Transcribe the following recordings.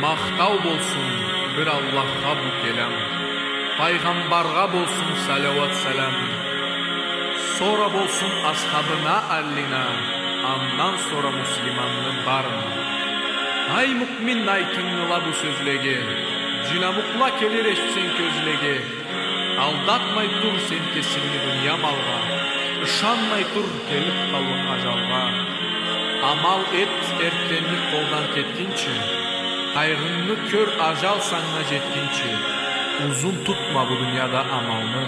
Мақтау болсын бір Аллахқа бұл келем, пайғамбарға болсын салауат сәлем, сора болсын асхабына әллина, аннан сора муслиманны барын. Ай мұқмин айтыңыла бұл сөзлеге, жүламықла келер ештен көзлеге, алдатмай тұр сен кесімні дүния малға, ышанмай тұр келіп қалың ажалға. Амал ет әрттенлік қолдан кеткенше, қайғынны көр ажал саңына жеткенше, ұзын тұтма бұл дүнияда амалны,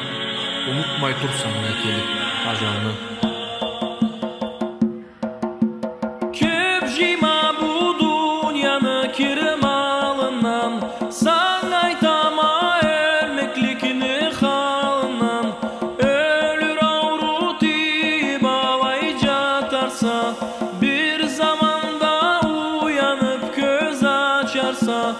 ұмытмай тұр саңына келіп ажалны. Көп жима бұл дүнияны кірім алынан, сан айтама өлмеклікіні қалынан, өлір ауру тиіп алай жатарса, bir zamanda uyanıp göz açarsa